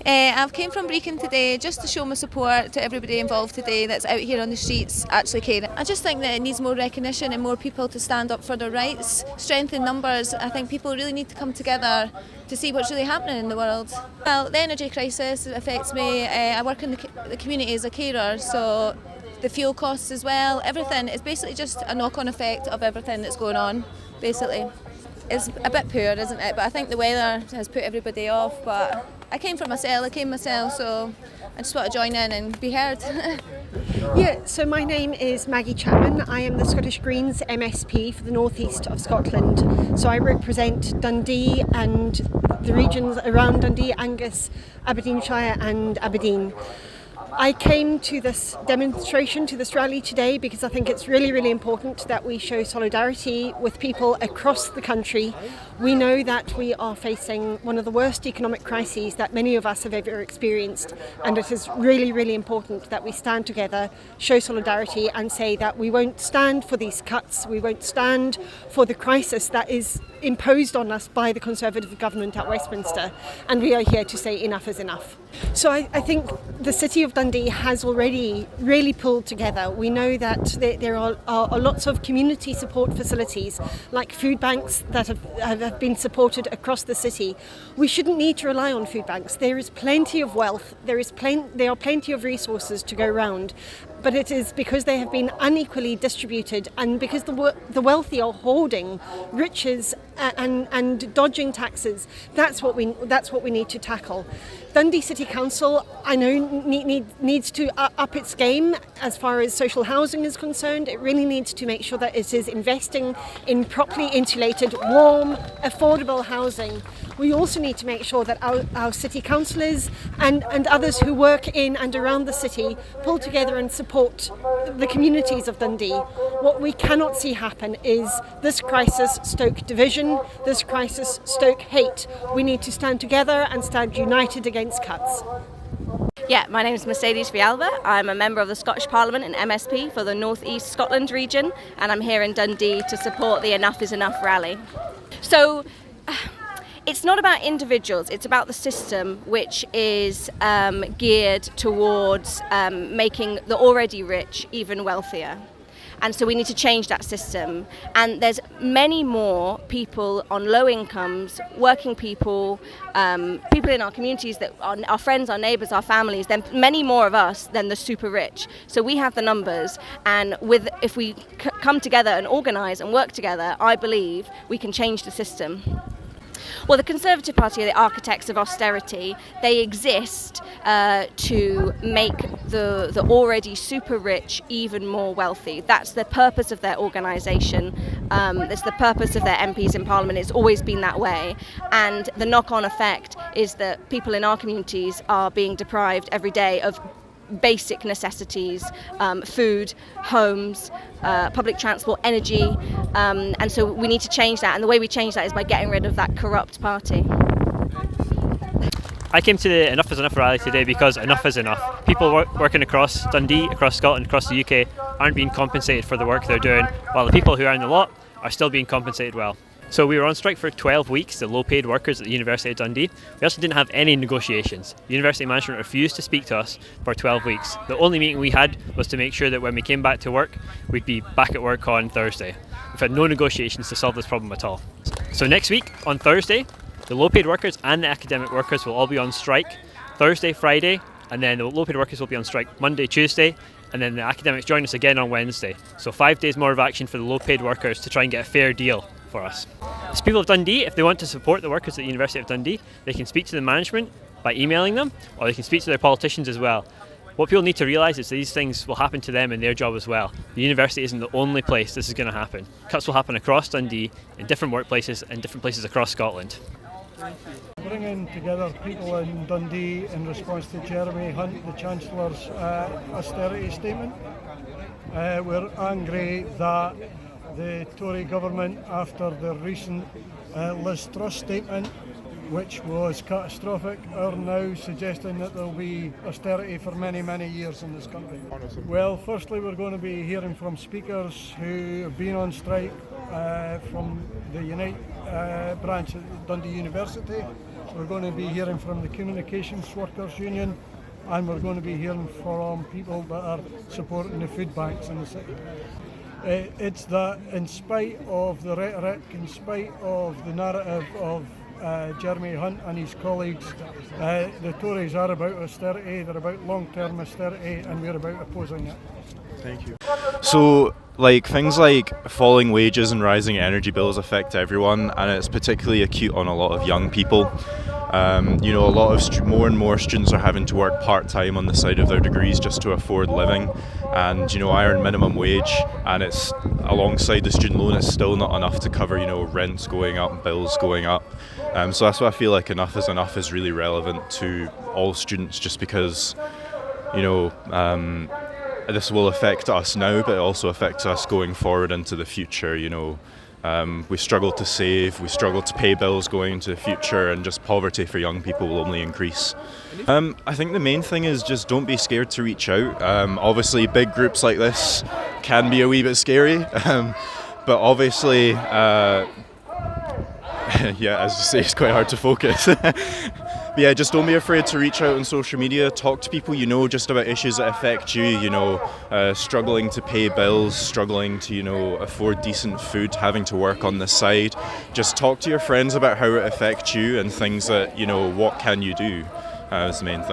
I've came from Brecon today just to show my support to everybody involved today that's out here on the streets actually caring. I just think that it needs more recognition and more people to stand up for their rights. Strength in numbers. I think people really need to come together to see what's really happening in the world. Well, the energy crisis affects me. I work in the community as a carer, so the fuel costs as well, everything. It's basically just a knock-on effect of everything that's going on, basically. It's a bit poor, isn't it? But I think the weather has put everybody off. But I came myself, so I just want to join in and be heard. Yeah, so my name is Maggie Chapman. I am the Scottish Greens MSP for the North East of Scotland. So I represent Dundee and the regions around Dundee, Angus, Aberdeenshire and Aberdeen. I came to this demonstration, to this rally today because I think it's really, really important that we show solidarity with people across the country. We know that we are facing one of the worst economic crises that many of us have ever experienced, and it is really, really important that we stand together, show solidarity and say that we won't stand for these cuts, we won't stand for the crisis that is imposed on us by the Conservative government at Westminster, and we are here to say enough is enough. So I think the City of Dundee has already really pulled together. We know that there are lots of community support facilities like food banks that have been supported across the city. We shouldn't need to rely on food banks. There is plenty of wealth, there are plenty of resources to go around, but it is because they have been unequally distributed and because the wealthy are hoarding riches and dodging taxes. That's what we need to tackle. Dundee City Council, I know, needs to up its game as far as social housing is concerned. It really needs to make sure that it is investing in properly insulated, warm, affordable housing. We also need to make sure that our city councillors and others who work in and around the city pull together and support the communities of Dundee. What we cannot see happen is this crisis stoke division, this crisis stoke hate. We need to stand together and stand united against cuts. Yeah, my name is Mercedes Vialba. I'm a member of the Scottish Parliament and MSP for the North East Scotland region, and I'm here in Dundee to support the Enough is Enough rally. So, it's not about individuals, it's about the system which is geared towards making the already rich even wealthier. And so we need to change that system. And there's many more people on low incomes, working people, people in our communities that are our friends, our neighbours, our families, then many more of us than the super rich. So we have the numbers, and if we come together and organise and work together, I believe we can change the system. Well, the Conservative Party are the architects of austerity. They exist to make the already super rich even more wealthy. That's the purpose of their organisation. That's the purpose of their MPs in Parliament. It's always been that way. And the knock-on effect is that people in our communities are being deprived every day of basic necessities, food, homes, public transport, energy, and so we need to change that, and the way we change that is by getting rid of that corrupt party. I came to the Enough is Enough rally today because enough is enough. People working across Dundee, across Scotland, across the UK aren't being compensated for the work they're doing, while the people who are in the lot are still being compensated well. So we were on strike for 12 weeks, the low-paid workers at the University of Dundee. We also didn't have any negotiations. The university management refused to speak to us for 12 weeks. The only meeting we had was to make sure that when we came back to work, we'd be back at work on Thursday. We've had no negotiations to solve this problem at all. So next week, on Thursday, the low-paid workers and the academic workers will all be on strike. Thursday, Friday, and then the low-paid workers will be on strike Monday, Tuesday, and then the academics join us again on Wednesday. So 5 days more of action for the low-paid workers to try and get a fair deal for us. As people of Dundee, if they want to support the workers at the University of Dundee, they can speak to the management by emailing them, or they can speak to their politicians as well. What people need to realise is these things will happen to them in their job as well. The university isn't the only place this is going to happen. Cuts will happen across Dundee, in different workplaces and different places across Scotland. Bringing together people in Dundee in response to Jeremy Hunt, the Chancellor's austerity statement. We're angry that the Tory Government, after the recent Liz Truss statement, which was catastrophic, are now suggesting that there will be austerity for many, many years in this country. Well, firstly, we're going to be hearing from speakers who have been on strike from the Unite branch at Dundee University. we're going to be hearing from the Communications Workers Union, and we're going to be hearing from people that are supporting the food banks in the city. It's that in spite of the rhetoric, in spite of the narrative of Jeremy Hunt and his colleagues, the Tories are about austerity, they're about long-term austerity, and we're about opposing it. Thank you. So, things like falling wages and rising energy bills affect everyone, and it's particularly acute on a lot of young people. A lot of more and more students are having to work part-time on the side of their degrees just to afford living, and I earn minimum wage, and it's alongside the student loan, it's still not enough to cover rents going up, bills going up. So that's why I feel like enough is really relevant to all students, just because this will affect us now, but it also affects us going forward into the future. We struggle to save, we struggle to pay bills going into the future, and just poverty for young people will only increase. I think the main thing is just don't be scared to reach out. Obviously big groups like this can be a wee bit scary, but obviously, as you say, it's quite hard to focus. But yeah, just don't be afraid to reach out on social media, talk to people just about issues that affect you, struggling to pay bills, struggling to, afford decent food, having to work on the side. Just talk to your friends about how it affects you and things that, what can you do is the main thing.